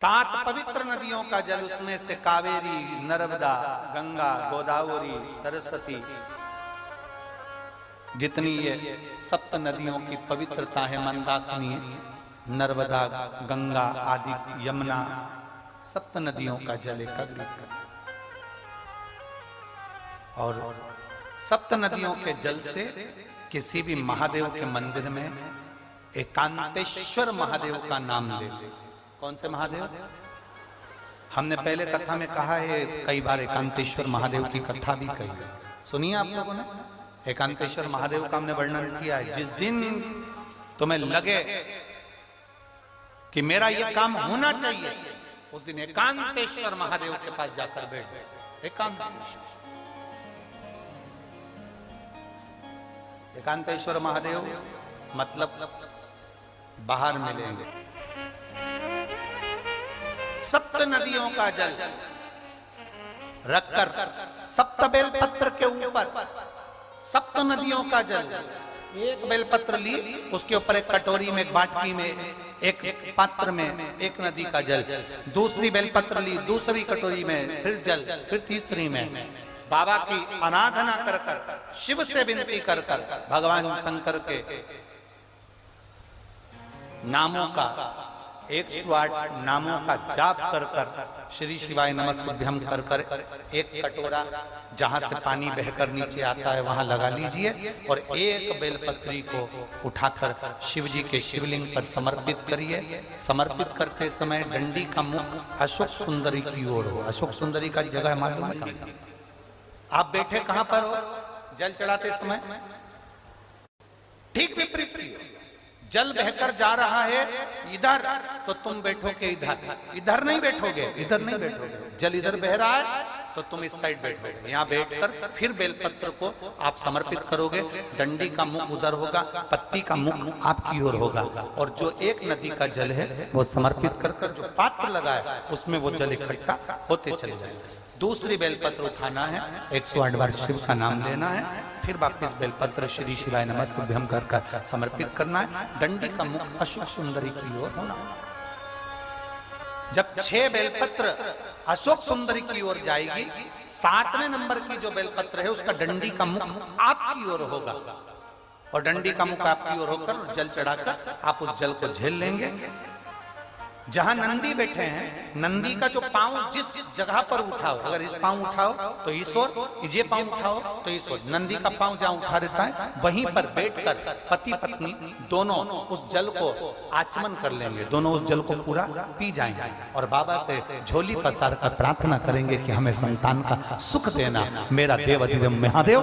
सात पवित्र नदियों का जल, उसमें से कावेरी, नर्मदा, गंगा, गोदावरी, सरस्वती, जितनी ये सप्त नदियों की पवित्रता है, मंदाकिनी, नर्मदा, गंगा आदि, यमुना, सप्त नदियों का जल एकत्रित कर और सप्त नदियों के जल से किसी भी महादेव के मंदिर में एकांतेश्वर महादेव का नाम ले। कौन से महादेव? हमने पहले कथा में कहा है, कई बार एकांतेश्वर महादेव की कथा भी कही है, सुनिए आप लोगों ने। एकांतेश्वर महादेव का हमने वर्णन किया है। जिस दिन तुम्हें लगे कि मेरा ये काम होना चाहिए, उस दिन एकांतेश्वर महादेव के पास जाकर बैठ। एकांतेश्वर महादेव मतलब बाहर मिलेंगे। सप्त नदियों का जल रखकर सप्त बेलपत्र के ऊपर, सप्त नदियों का जल, एक बेलपत्र ली, उसके ऊपर एक कटोरी में, एक बाटकी में, एक पात्र में एक नदी का जल, दूसरी बेलपत्र ली, दूसरी कटोरी में फिर जल, फिर तीसरी में बाबा की आराधना कर कर, शिव से विनती कर कर, भगवान शंकर के नामों का 108 नामों का जाप कर कर, श्री शिवाय नमस्तुभ्यं कर कर, एक कटोरा जहां से पानी बहकर नीचे आता है वहां लगा लीजिए और एक बेलपत्री को उठाकर शिव जी के शिवलिंग पर समर्पित करिए। समर्पित करते समय डंडी का मुख अशोक सुंदरी की ओर हो। अशोक सुंदरी का जगह मालूम है? आप बैठे कहां पर हो जल चढ़ाते समय? ठीक विपरीत, जल बहकर जा रहा है इधर, तो तुम बैठोगे इधर, इधर नहीं बैठोगे, इधर नहीं बैठोगे। जल इधर बह रहा है तो तुम इस साइड बैठोगे। यहाँ बैठकर फिर बेलपत्र को आप समर्पित करोगे। डंडी का मुख उधर होगा, पत्ती का मुख आपकी ओर होगा और जो एक नदी का जल है वो समर्पित कर कर जो पात्र लगा है उसमें वो जल इकट्ठा होते चले जाएंगे। दूसरी बेलपत्र उठाना है, 108 बार शिव का नाम लेना है, फिर वापस बेलपत्र श्री शिवाय नमस्तुभ्यं कर कर समर्पित करना है। डंडी का मुख अशोक सुंदरी की ओर होना। जब 6 बेलपत्र अशोक सुंदरी की ओर जाएगी, 7वें नंबर की जो बेलपत्र है उसका डंडी का मुख आपकी ओर होगा और डंडी का मुख आपकी ओर होकर जल चढ़ाकर आप उस जल को झेल लेंगे। जहां नंदी बैठे हैं, नंदी का जो पांव जिस जगह पर उठाओ, अगर इस पांव उठाओ तो इस ओर, ये पांव उठाओ तो इस ओर, नंदी का पांव जहां उठा रहता है वहीं पर बैठकर पति पत्नी दोनों उस जल को आचमन कर लेंगे, दोनों उस जल को पूरा पी जाएंगे और बाबा से झोली पसार कर प्रार्थना करेंगे कि हमें संतान का सुख देना, मेरा देव अधिदेव महादेव